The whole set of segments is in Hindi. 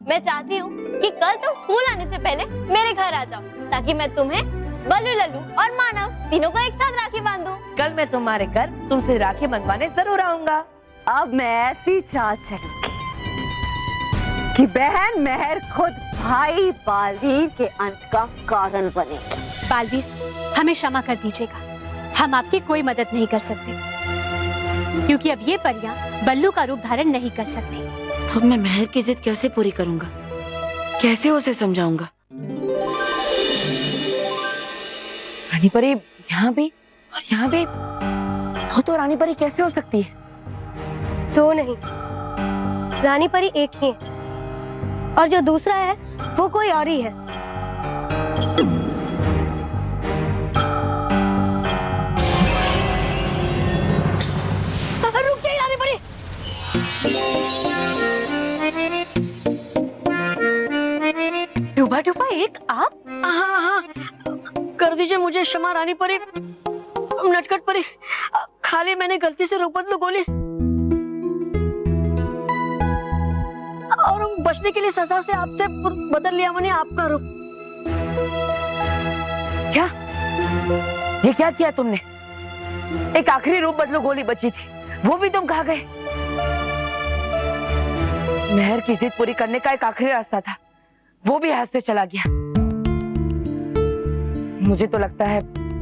मैं चाहती हूँ कि कल तुम स्कूल आने से पहले मेरे घर आ जाओ, ताकि मैं तुम्हें बल्लू, लल्लू और मानव तीनों को एक साथ राखी बांधूं। कल मैं तुम्हारे घर तुमसे राखी बंधवाने जरूर आऊंगा। अब मैं ऐसी चाल चलूंगी कि बहन मेहर खुद भाई बालवीर के अंत का कारण बनेगी। बालवीर, हमें क्षमा कर दीजिएगा, हम आपकी कोई मदद नहीं कर सकते, क्योंकि अब ये परियां बल्लू का रूप धारण नहीं कर सकती। तो मैं मेहर की जिद कैसे पूरी करूंगा, कैसे उसे समझाऊंगा? रानी परी यहाँ भी और यहाँ भी, तो रानी परी कैसे हो सकती है? दो नहीं, रानी परी एक ही है, और जो दूसरा है वो कोई और ही है। रुक जाइए रानी परी। डूबा डूबा एक आप? हाँ हाँ, कर दीजिए मुझे क्षमा रानी परी, नटखट परी, खाली मैंने गलती से रोक बदलू गोली, और बचने के लिए सजा से आपसे बदल लिया मैंने आपका रूप। क्या ये क्या किया तुमने? एक आखिरी रूप बदलो गोली बची थी, वो भी तुम खा गए। मेहर की जिद पूरी करने का एक आखिरी रास्ता था, वो भी हाथ से चला गया। मुझे तो लगता है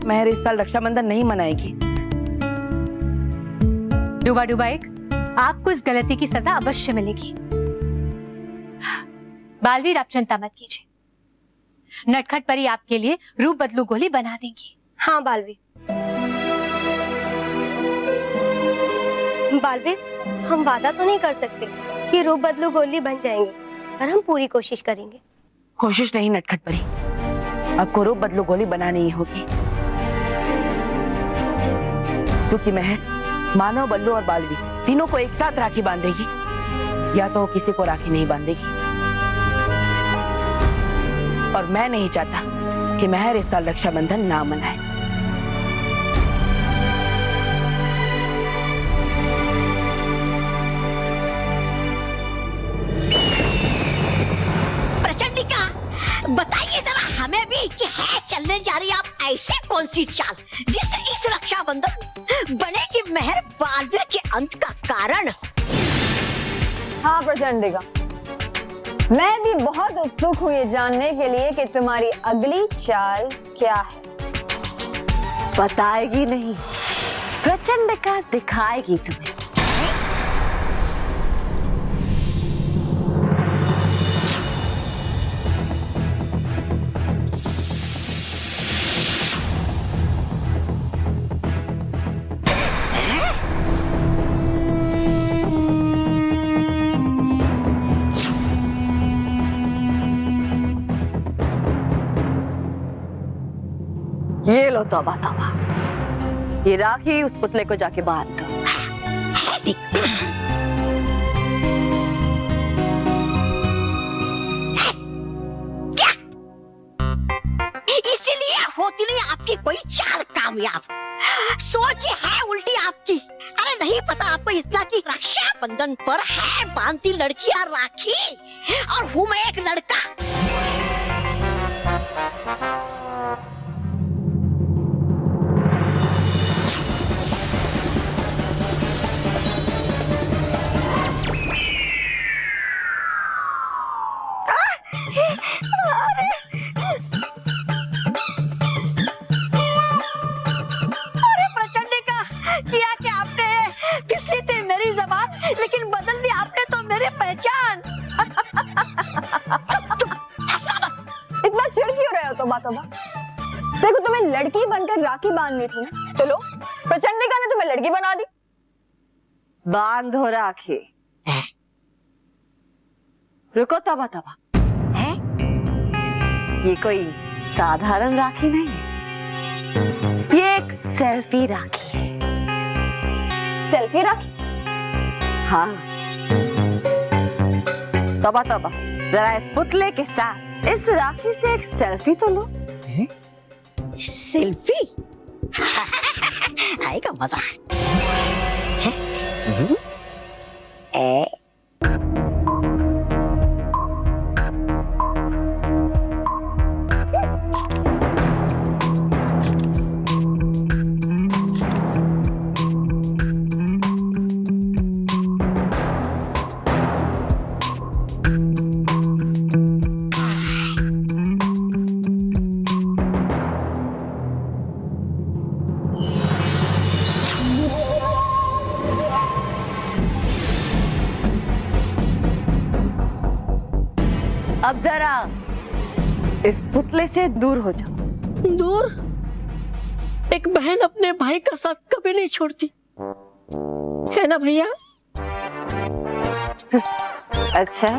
मेहर इस साल रक्षाबंधन नहीं मनाएगी। डूबा डूबा एक, आपको इस गलती की सजा अवश्य मिलेगी। बालवीर, आप चिंता मत कीजिए, नटखट परी आपके लिए रूप बदलू गोली बना देंगी। हाँ बालवीर, बालवीर, हम वादा तो नहीं कर सकते कि रूप बदलू गोली बन जाएंगे, पर हम पूरी कोशिश करेंगे। कोशिश नहीं नटखट परी, आपको रूप बदलू गोली बनानी ही होगी, क्योंकि मेहर मानव, बल्लू और बालवीर तीनों को एक साथ राखी बांधेगी, या तो वो किसी को राखी नहीं बांधेगी। और मैं नहीं चाहता कि मेहर इस साल रक्षाबंधन ना मनाए। प्रचंडिका, बताइए जरा हमें भी कि है चलने जा रही आप ऐसी कौन सी चाल जिससे इस रक्षाबंधन बनेगी मेहर बालवीर के अंत का कारण? हाँ प्रचंडिका, मैं भी बहुत उत्सुक हूँ ये जानने के लिए कि तुम्हारी अगली चाल क्या है। बताएगी नहीं, प्रचंडिका दिखाएगी तुम्हें। ये लो तौबा तौबा, ये राखी उस पुतले को जाके बांध दो। क्या इसीलिए होती नहीं आपकी कोई चाल कामयाब? सोच है उल्टी आपकी। अरे नहीं पता आपको इतना कि रक्षाबंधन पर है बांधती लड़कियां राखी, और हूँ मैं एक लड़का। अरे प्रचंडिका, किया क्या आपने? फिसली थी मेरी जबान, लेकिन बदल दी आपने तो मेरी पहचान। इतना चिढ़ क्यों रहे हो तौबा तौबा? देखो, तुम्हें लड़की बनकर राखी बांधनी थी ना, चलो प्रचंडिका ने तुम्हें लड़की बना दी। बांधो राखी। रुको तौबा तौबा, ये कोई साधारण राखी नहीं है, ये एक सेल्फी राखी है। सेल्फी राखी? हाँ, तौबा तौबा, जरा इस पुतले के साथ इस राखी से एक सेल्फी तो लो। सेल्फी? आएगा मजा। अब जरा इस पुतले से दूर हो जाओ। दूर? एक बहन अपने भाई का साथ कभी नहीं छोड़ती, है ना भैया? अच्छा,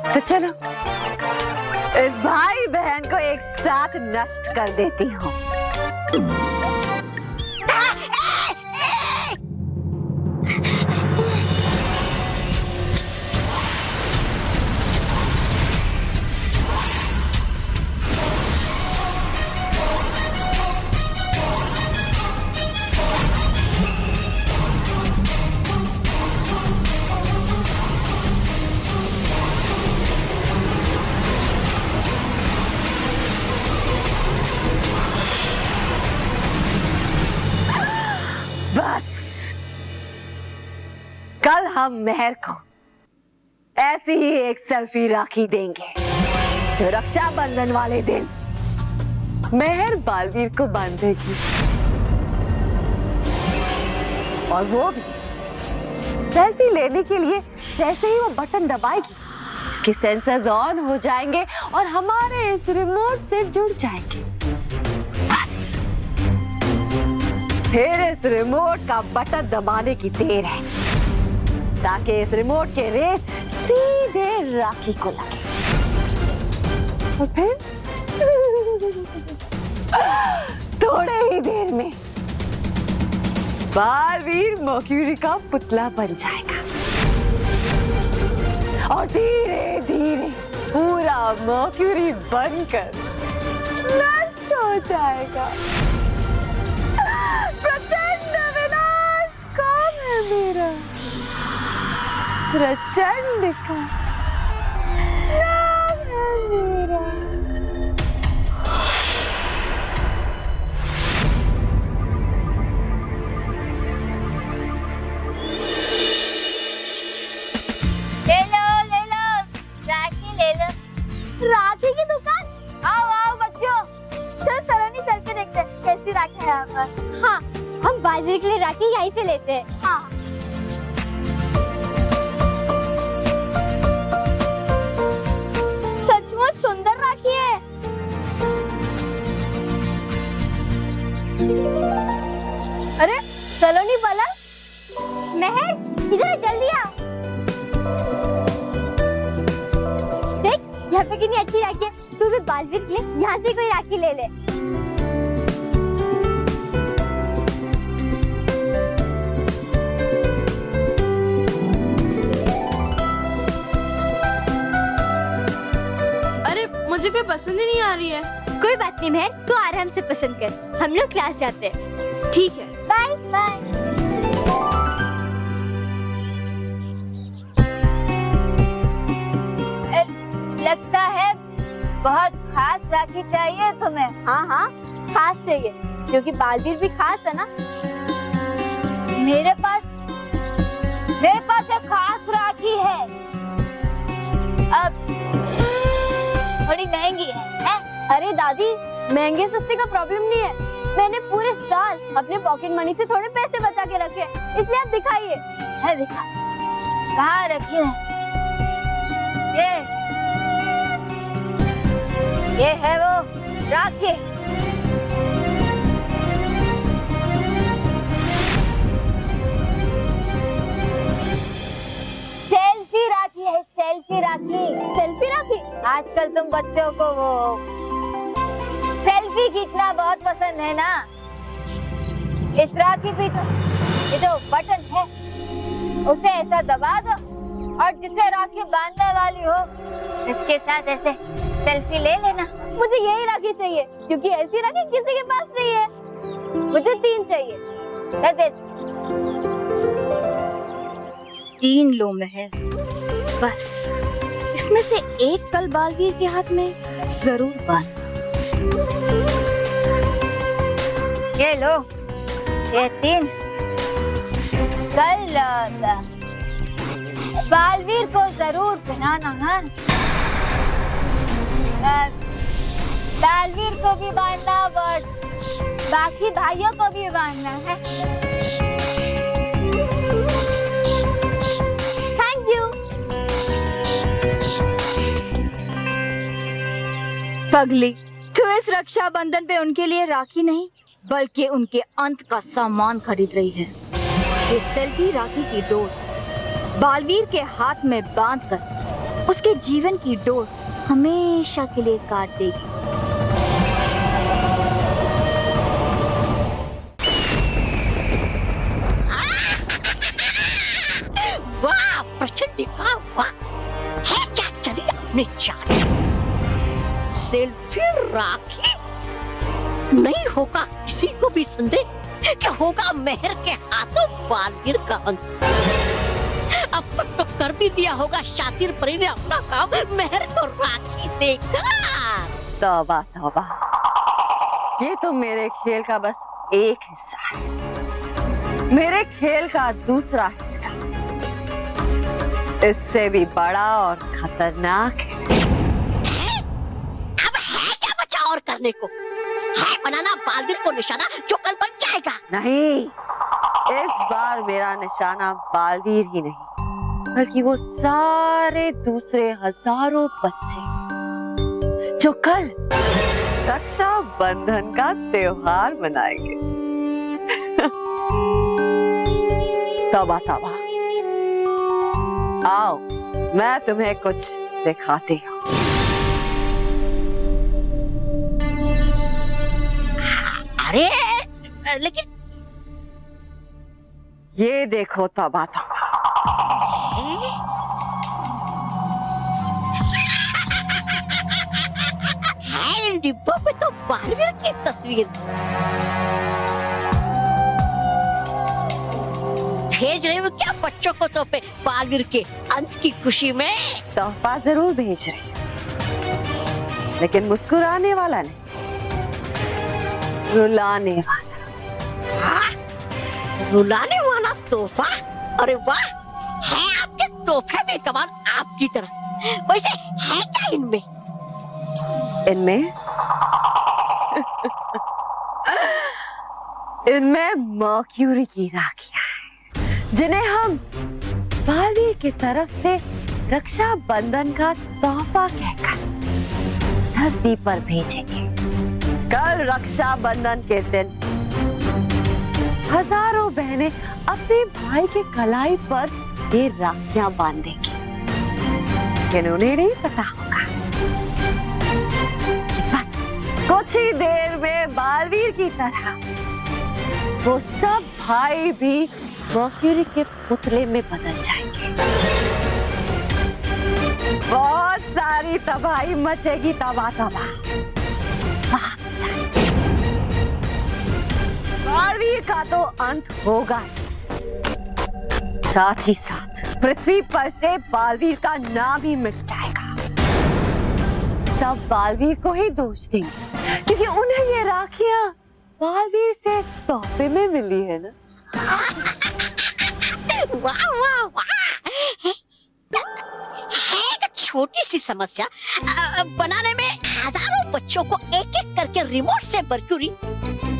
तो चलो इस भाई बहन को एक साथ नष्ट कर देती हूँ। बस कल हम मेहर को ऐसी ही एक सेल्फी राखी देंगे जो रक्षाबंधन वाले दिन मेहर बालवीर को बांधेगी, और वो भी सेल्फी लेने के लिए जैसे ही वो बटन दबाएगी इसके सेंसर्स ऑन हो जाएंगे और हमारे इस रिमोट से जुड़ जाएंगे। बस फिर इस रिमोट का बटन दबाने की देर है ताकि इस रिमोट के रेस सीधे राखी को लगे, और फिर थोड़े ही देर में बालवीर मर्क्यूरी का पुतला बन जाएगा और धीरे धीरे पूरा मर्क्यूरी बनकर नष्ट हो जाएगा। प्रचंड विनाश काम है मेरा, प्रचंड का नाम है मेरा। ले लो राखी ले लो। राखी की दुकान? आओ आओ बच्चों, चल सलोनी चल के देखते हैं कैसी राखी है यहाँ पर। हाँ, हम बालवीर के लिए राखी यहीं से लेते हैं। हाँ सचमुच सुंदर राखी है। अरे सलोनी बाला, मेहर इधर जल्दी आ। देख यहाँ पे कितनी अच्छी राखी है, तू भी बालवीर के लिए यहाँ से कोई राखी ले ले। अरे मुझे कोई पसंद ही नहीं आ रही है। कोई बात नहीं मेहर, तू आराम से पसंद कर, हम लोग क्लास जाते हैं। ठीक है, बाय बाय। लगता है बहुत खास राखी चाहिए तुम्हें। हाँ हाँ खास चाहिए, क्योंकि बालवीर भी खास है ना। मेरे पास एक खास राखी है, अब थोड़ी महंगी है? अरे दादी, महंगे सस्ते का प्रॉब्लम नहीं है, मैंने पूरे साल अपने पॉकेट मनी से थोड़े पैसे बचा के रखे, इसलिए आप दिखाइए। है दिखा, कहाँ रखे हैं? ये है वो राखी। सेल्फी राखी है, सेल्फी राखी। सेल्फी राखी? आजकल तुम बच्चों को वो सेल्फी खींचना बहुत पसंद है ना। इस राखी पे ये जो बटन है उसे ऐसा दबा दो, और जिसे राखी बांधने वाली हो इसके साथ ऐसे सेल्फी ले लेना। मुझे यही राखी चाहिए, क्योंकि ऐसी राखी किसी के पास नहीं है। मुझे 3 चाहिए। दे 3 लो मेहर, बस इसमें से एक कल बालवीर के हाथ में जरूर बांधना। ये लो, ये 3 कल बालवीर को जरूर पहनाना है। बालवीर को भी बांधना और बाकी भाइयों को भी बांधना है। Thank you. पगली, तू इस रक्षाबंधन पे उनके लिए राखी नहीं बल्कि उनके अंत का सामान खरीद रही है। ये सेल्फी राखी की डोर बालवीर के हाथ में बांधकर उसके जीवन की डोर हमेशा के लिए काट देगी। वाह प्रचंडिका वाह, है क्या चली अपने चाल। सेल्फी राखी, नहीं होगा किसी को भी संदेह कि होगा मेहर के हाथों बालवीर का अंत। अब तक तो कर भी दिया होगा शातिर परी ने अपना काम, मेहर को राखी देकर। तौबा तौबा, ये तो मेरे खेल का बस एक हिस्सा है। मेरे खेल का दूसरा हिस्सा इससे भी बड़ा और खतरनाक है। अब है क्या बचा और करने को? है बनाना बालवीर को निशाना जो कल बन जाएगा। नहीं, इस बार मेरा निशाना बालवीर ही नहीं बल्कि वो सारे दूसरे हजारों बच्चे जो कल रक्षा बंधन का त्योहार मनाएंगे। तौबा तौबा, आओ मैं तुम्हें कुछ दिखाती हूँ। अरे लेकिन ये देखो तौबा तौबा, है इन डिब्बों पे तो बालवीर की तस्वीर। भेज रहे हो क्या बच्चों को तोहफे बालवीर के अंत की खुशी में? तोहफा जरूर भेज रही हूँ, लेकिन मुस्कुराने वाला नहीं, रुलाने वाला। हाँ? रुलाने वाला तोहफा? अरे वाह, है आपके तोहफे में कमाल आपकी तरह। वैसे है क्या इनमें? इनमें इनमें मर्क्यूरी की राखियां हैं, जिन्हें हम बालवीर की तरफ से रक्षा बंधन का तोहफा कहकर धरती पर भेजेंगे। कल रक्षा बंधन के दिन हजारों बहनें अपने भाई के कलाई पर ये राखियां बांधेंगी, लेकिन उन्हें नहीं पता होगा कि बस कुछ ही देर में बालवीर की तरह वो सब भाई भी मर्क्यूरी के पुतले में बदल जाएंगे। बहुत सारी तबाही मचेगी, तबाह तबाह, बहुत सारी। बालवीर का तो अंत होगा, साथ ही साथ पृथ्वी पर से बालवीर का नाम ही मिट जाएगा। सब बालवीर को ही दोष देंगे क्योंकि उन्हें ये राखियां बालवीर से तोहफे में मिली है ना। वाह वाह वाह, है एक छोटी सी समस्या बनाने में हजारों बच्चों को एक एक करके रिमोट से मर्क्यूरी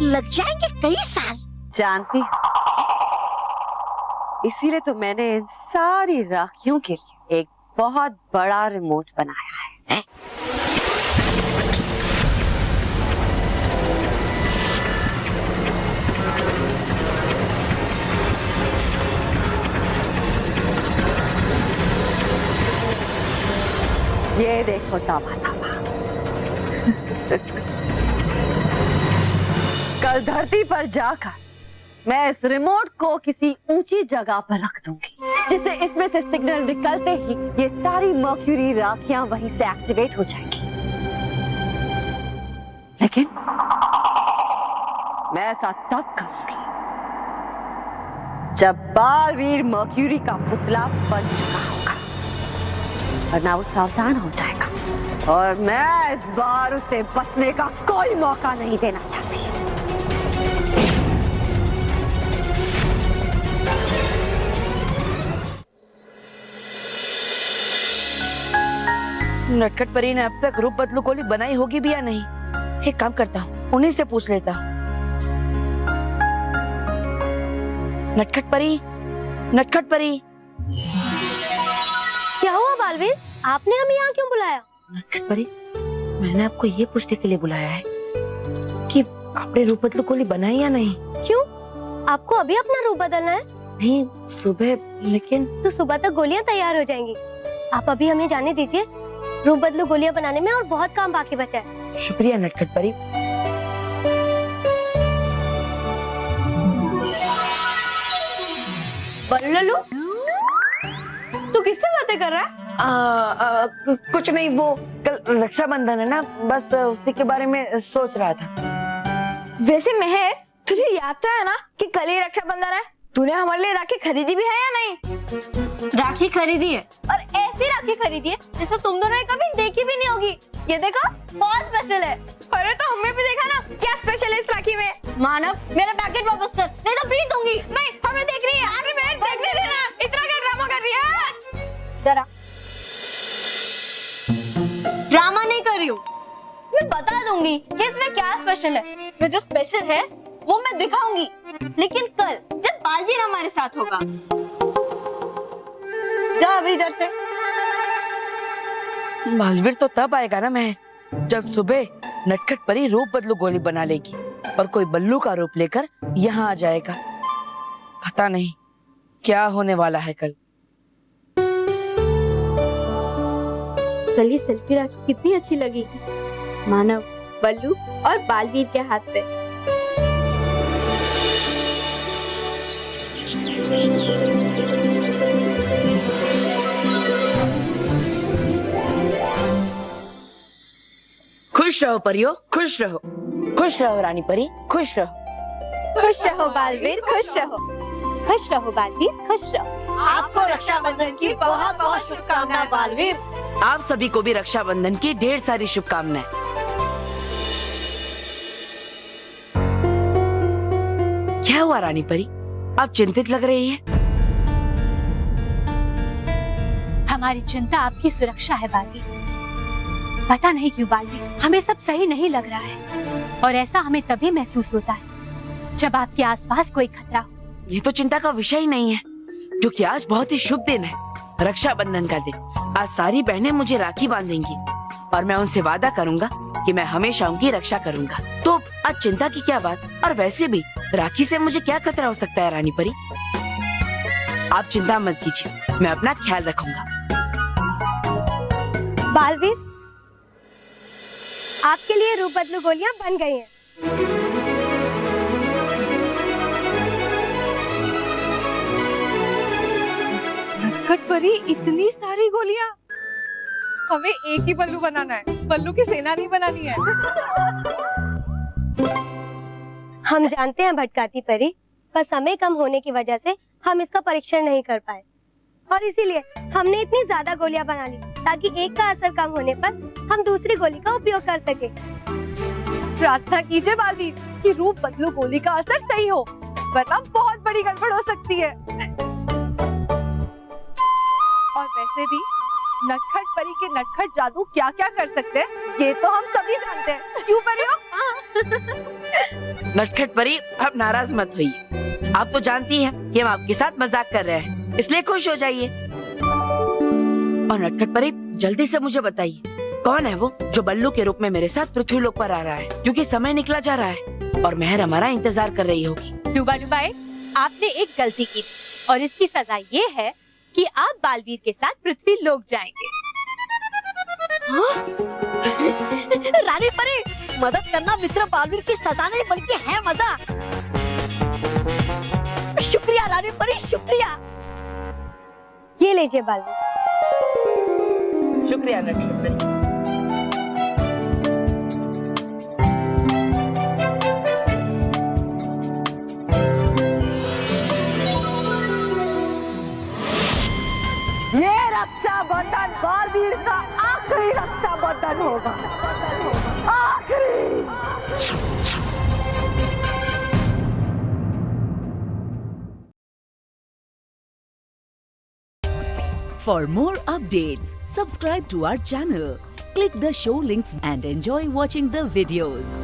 लग जाएंगे कई साल। जानती हूँ, इसीलिए तो मैंने इन सारी राखियों के लिए एक बहुत बड़ा रिमोट बनाया है। ये देखो तौबा तौबा, कल धरती पर जाकर मैं इस रिमोट को किसी ऊंची जगह पर रख दूंगी, जिससे इसमें से सिग्नल निकलते ही ये सारी मर्क्यूरी राखियां वहीं से एक्टिवेट हो जाएंगी। लेकिन मैं ऐसा तब करूंगी जब बालवीर मर्क्यूरी का पुतला बन चुका होगा, वरना वो सावधान हो जाएगा और मैं इस बार उसे बचने का कोई मौका नहीं देना चाहती। नटखट परी ने अब तक रूप बदलू गोली बनाई होगी भी या नहीं? एक काम करता हूँ, उन्हीं से पूछ लेता हूँ। नटखट परी, नटखट परी। क्या हुआ बालवीर, आपने हमें यहाँ क्यों बुलाया? नटखट परी, मैंने आपको ये पूछने के लिए बुलाया है कि आपने रूप बदलू गोली बनाई या नहीं। क्यों? आपको अभी अपना रूप बदलना है? नहीं, सुबह। लेकिन तो सुबह तक गोलियां तैयार हो जाएंगी। आप अभी हमें जाने दीजिए। रूप बदलू गोलियां बनाने में और बहुत काम बाकी बचा है। शुक्रिया नटखट परी। बल्लू, तू किससे बातें कर रहा है? कुछ नहीं, वो कल रक्षाबंधन है ना, बस उसी के बारे में सोच रहा था। वैसे मेहर, तुझे याद तो है ना कि कल ही रक्षाबंधन है? तूने हमारे लिए राखी खरीदी भी है या नहीं? राखी खरीदी है, और ऐसी राखी खरीदी है जैसा तुम दोनों ने कभी देखी भी नहीं होगी। ये देखो, बहुत स्पेशल है। अरे तो हमें भी देखा ना, क्या स्पेशल है इस राखी में? मानव, मेरा पैकेट वापस कर, नहीं तो पीट दूंगी। नहीं, हमें देख रही है। अरे मैं देखने देना, इतना क्या ड्रामा कर रही है? ड्रामा नहीं कर रही हूँ, मैं बता दूंगी कि इसमें क्या स्पेशल है। इसमें जो स्पेशल है वो मैं दिखाऊंगी, लेकिन कल जब बालवीर हमारे साथ होगा। जा अभी इधर से। बालवीर तो तब आएगा ना मैं, जब सुबह नटखट परी रूप बदलू गोली बना लेगी और कोई बल्लू का रूप लेकर यहाँ आ जाएगा। पता नहीं क्या होने वाला है कल। कल ये सेल्फी राखी कितनी अच्छी लगेगी, मानव, बल्लू और बालवीर के हाथ पे। खुश रहो परियो, खुश रहो। खुश रहो रानी परी, खुश रहो। खुश रहो बालवीर, खुश रहो। खुश रहो बालवीर, खुश रहो। आपको रक्षाबंधन की बहुत बहुत शुभकामनाएं बालवीर। आप सभी को भी रक्षाबंधन की ढेर सारी शुभकामनाएं। क्या हुआ रानी परी, आप चिंतित लग रही है? हमारी चिंता आपकी सुरक्षा है बालवीर। पता नहीं क्यों बालवीर, हमें सब सही नहीं लग रहा है, और ऐसा हमें तभी महसूस होता है जब आपके आसपास कोई खतरा हो। ये तो चिंता का विषय ही नहीं है, क्योंकि आज बहुत ही शुभ दिन है, रक्षाबंधन का दिन। आज सारी बहनें मुझे राखी बांधेंगी और मैं उनसे वादा करूंगा कि मैं हमेशा उनकी रक्षा करूंगा। तो आज चिंता की क्या बात, और वैसे भी राखी से मुझे क्या खतरा हो सकता है रानी परी। आप चिंता मत कीजिए, मैं अपना ख्याल रखूंगा। बालवीर, आपके लिए रूप बदलू गोलियां बन गई हैं। नटखट परी, इतनी सारी गोलियां। हमें एक ही बल्लू बनाना है, बल्लू की सेना नहीं बनानी है। हम जानते हैं भटकाती परी, पर समय कम होने की वजह से हम इसका परीक्षण नहीं कर पाए, और इसीलिए हमने इतनी ज्यादा गोलियां बना ली ताकि एक का असर कम होने पर हम दूसरी गोली का उपयोग कर सके। प्रार्थना कीजिए बालवीर कि रूप बदलू गोली का असर सही हो, वरना बहुत बड़ी गड़बड़ हो सकती है। और वैसे भी नटखट परी के नटखट जादू क्या क्या कर सकते हैं, ये तो हम सभी जानते हैं। क्यों परियो? नटखट परी, आप नाराज मत होइए। आप तो जानती हैं कि हम आपके साथ मजाक कर रहे हैं, इसलिए खुश हो जाइए। और नटखट परी, जल्दी से मुझे बताइए, कौन है वो जो बल्लू के रूप में मेरे साथ पृथ्वी लोक पर आ रहा है, क्योंकि समय निकला जा रहा है और मेहर हमारा इंतजार कर रही होगी। डूबा डुबाए, आपने एक गलती की और इसकी सजा ये है कि आप बालवीर के साथ पृथ्वी लोक जाएंगे। रानी परी, मदद करना मित्र बालवीर की सजा नहीं बल्कि है मजा। शुक्रिया रानी परी, शुक्रिया। ये लीजिए बालवीर। शुक्रिया नटखट परी। ये रक्षाबंधन बालवीर का आखिरी रक्षाबंधन होगा, आखिरी। For more updates, subscribe to our channel, click the show links and enjoy watching the videos.